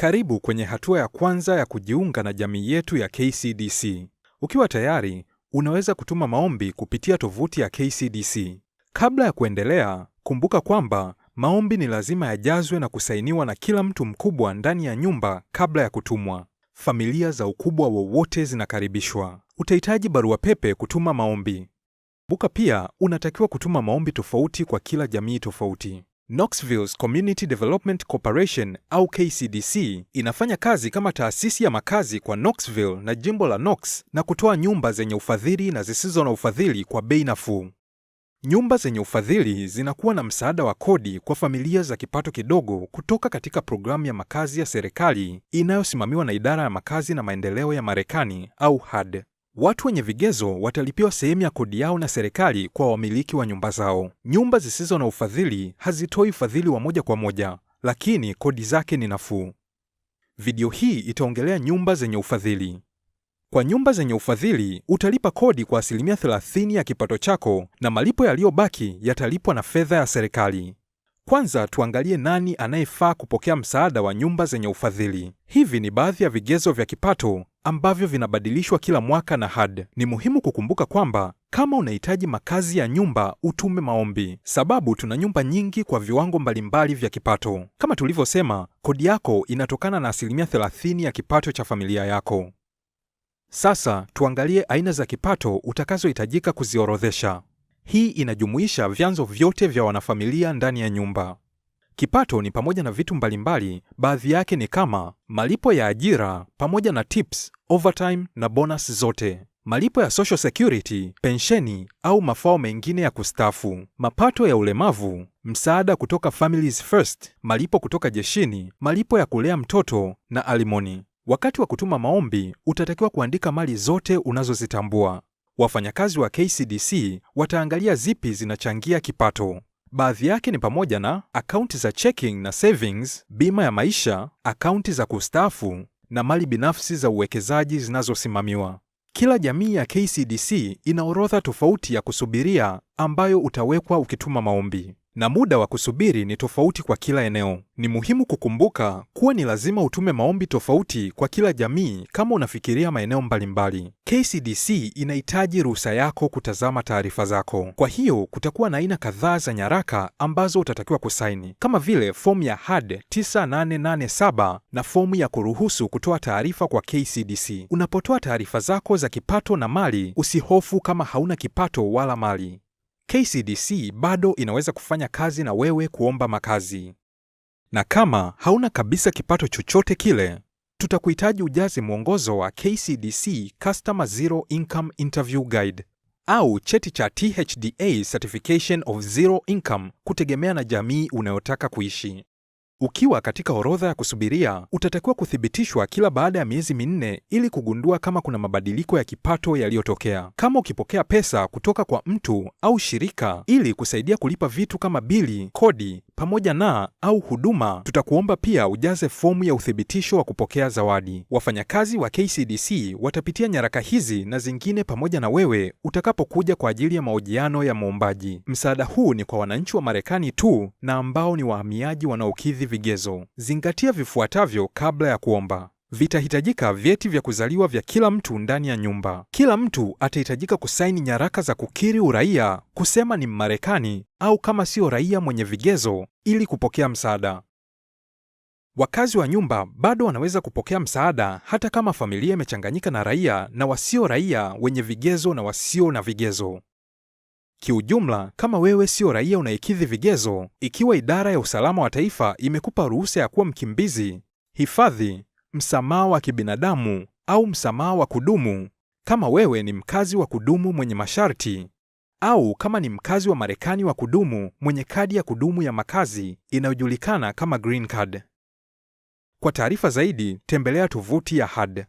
Karibu kwenye hatua ya kwanza ya kujiunga na jamii yetu ya KCDC. Ukiwa tayari, unaweza kutuma maombi kupitia tovuti ya KCDC. Kabla ya kuendelea, kumbuka kwamba maombi ni lazima yajazwe na kusainiwa na kila mtu mkubwa ndani ya nyumba kabla ya kutumwa. Familia za ukubwa wowote zinakaribishwa. Utahitaji barua pepe kutuma maombi. Kumbuka pia, unatakiwa kutuma maombi tofauti kwa kila jamii tofauti. Knoxville's Community Development Corporation au KCDC inafanya kazi kama taasisi ya makazi kwa Knoxville na jimbo la Knox na kutoa nyumba zenye ufadhili na zisizo na ufadhili kwa bei nafuu. Nyumba zenye ufadhili zinakuwa na msaada wa kodi kwa familia za kipato kidogo kutoka katika programu ya makazi ya serikali inayosimamiwa na Idara ya Makazi na Maendeleo ya Marekani au HUD. Watu wenye vigezo watalipiwa sehemu ya kodi yao na serikali kwa wamiliki wa nyumba zao. Nyumba zisizo na ufadhili hazitoi ufadhili wa moja kwa moja, lakini kodi zake ni nafuu. Video hii itaongelea nyumba zenye ufadhili. Kwa nyumba zenye ufadhili, utalipa kodi kwa 30% ya kipato chako na malipo yaliyobaki yatalipwa na fedha ya serikali. Kwanza tuangalie nani anayefaa kupokea msaada wa nyumba zenye ufadhili. Hivi ni baadhi ya vigezo vya kipato ambavyo vinabadilishwa kila mwaka na HUD. Ni muhimu kukumbuka kwamba kama unahitaji makazi ya nyumba, utume maombi, sababu tuna nyumba nyingi kwa viwango mbalimbali vya kipato. Kama tulivyosema, kodi yako inatokana na 30% ya kipato cha familia yako. Sasa tuangalie aina za kipato utakazohitajika kuziorodhesha. Hii inajumuisha vyanzo vyote vya wanafamilia ndani ya nyumba. Kipato ni pamoja na vitu mbalimbali, baadhi yake ni kama malipo ya ajira pamoja na tips, overtime na bonus zote, malipo ya social security, pensheni au mafao mengine ya kustaafu, mapato ya ulemavu, msaada kutoka Families First, malipo kutoka jeshini, malipo ya kulea mtoto na alimoni. Wakati wa kutuma maombi, utatakiwa kuandika mali zote unazozitambua. Wafanyakazi wa KCDC wataangalia zipi zinachangia kipato. Baadhi yake ni pamoja na akaunti za checking na savings, bima ya maisha, akaunti za kustaafu na mali binafsi za uwekezaji zinazosimamiwa. Kila jamii ya KCDC ina orodha tofauti ya kusubiria ambayo utawekwa ukituma maombi. Na muda wa kusubiri ni tofauti kwa kila eneo. Ni muhimu kukumbuka kuwa ni lazima utume maombi tofauti kwa kila jamii kama unafikiria maeneo mbalimbali. KCDC inahitaji ruhusa yako kutazama taarifa zako. Kwa hiyo kutakuwa na aina kadhaa za nyaraka ambazo utatakiwa kusaini, kama vile fomu ya HUD 9887 na fomu ya kuruhusu kutoa taarifa kwa KCDC. Unapotoa taarifa zako za kipato na mali, usihofu kama hauna kipato wala mali. KCDC bado inaweza kufanya kazi na wewe kuomba makazi. Na kama hauna kabisa kipato chochote kile, tutakuhitaji ujaze mwongozo wa KCDC Customer Zero Income Interview Guide au cheti cha THDA Certification of Zero Income kutegemea na jamii unayotaka kuishi. Ukiwa katika orodha ya kusubiria, utatakiwa kuthibitishwa kila baada ya miezi 4 ili kugundua kama kuna mabadiliko ya kipato yaliyotokea. Kama ukipokea pesa kutoka kwa mtu au shirika ili kusaidia kulipa vitu kama bili, kodi, pamoja na au huduma, tutakuomba pia ujaze fomu ya uthibitisho wa kupokea zawadi. Wafanyakazi wa KCDC watapitia nyaraka hizi na zingine pamoja na wewe utakapokuja kwa ajili ya mahojiano ya muombaji. Msaada huu ni kwa wananchi wa Marekani tu na ambao ni wahamiaji wanaokidhi vigezo. Zingatia vifuatavyo kabla ya kuomba. Vitahitajika vyeti vya kuzaliwa vya kila mtu ndani ya nyumba. Kila mtu atahitajika kusaini nyaraka za kukiri uraia, kusema ni Mmarekani au kama sio raia mwenye vigezo ili kupokea msaada. Wakazi wa nyumba bado wanaweza kupokea msaada hata kama familia imechanganyika na raia na wasio raia wenye vigezo na wasio na vigezo. Kiujumla, kama wewe sio raia unayekidhi vigezo, ikiwa Idara ya Usalama wa Taifa imekupa ruhusa ya kuwa mkimbizi, hifadhi, msamaha wa kibinadamu au msamaha wa kudumu, kama wewe ni mkazi wa kudumu mwenye masharti, au kama ni mkazi wa Marekani wa kudumu mwenye kadi ya kudumu ya makazi inayojulikana kama Green Card. Kwa taarifa zaidi, tembelea tovuti ya HUD.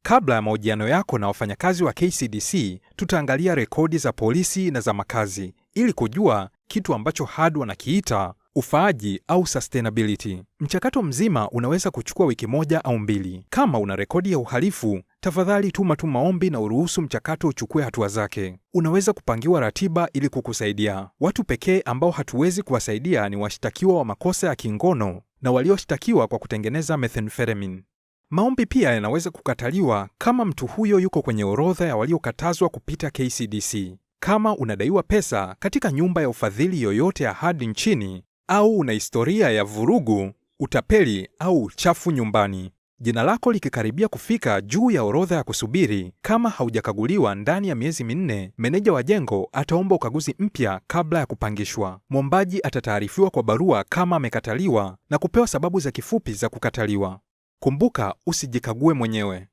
Kabla ya mahojiano yako na wafanyakazi wa KCDC, tutaangalia rekodi za polisi na za makazi ili kujua kitu ambacho HUD wanakiita ufaaji au sustainability. Mchakato mzima unaweza kuchukua wiki 1 au 2. Kama una rekodi ya uhalifu, tafadhali tuma tu maombi na uruhusu mchakato uchukue hatua zake. Unaweza kupangiwa ratiba ili kukusaidia. Watu pekee ambao hatuwezi kuwasaidia ni washtakiwa wa makosa ya kingono, na walioshtakiwa kwa kutengeneza methamphetamine. Maombi pia yanaweza kukataliwa kama mtu huyo yuko kwenye orodha ya waliokatazwa kupita KCDC, kama unadaiwa pesa katika nyumba ya ufadhili yoyote ya ahadi nchini, au una historia ya vurugu, utapeli au uchafu nyumbani. Jina lako likikaribia kufika juu ya orodha ya kusubiri, kama haujakaguliwa ndani ya miezi 4, meneja wa jengo ataomba ukaguzi mpya kabla ya kupangishwa. Mwombaji atataarifiwa kwa barua kama amekataliwa na kupewa sababu za kifupi za kukataliwa. Kumbuka, usijikague mwenyewe.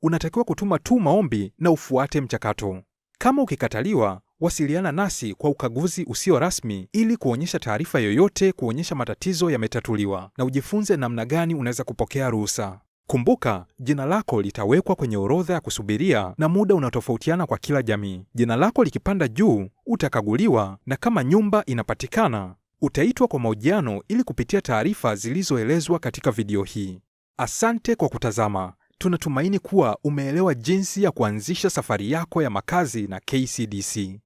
Unatakiwa kutuma tu maombi na ufuate mchakato. Kama ukikataliwa, wasiliana nasi kwa ukaguzi usio rasmi ili kuonyesha taarifa yoyote kuonyesha matatizo yametatuliwa, na ujifunze namna gani unaweza kupokea ruhusa. Kumbuka, jina lako litawekwa kwenye orodha ya kusubiria na muda unatofautiana kwa kila jamii. Jina lako likipanda juu, utakaguliwa, na kama nyumba inapatikana, utaitwa kwa mahojiano ili kupitia taarifa zilizoelezwa katika video hii. Asante kwa kutazama. Tunatumaini kuwa umeelewa jinsi ya kuanzisha safari yako ya makazi na KCDC.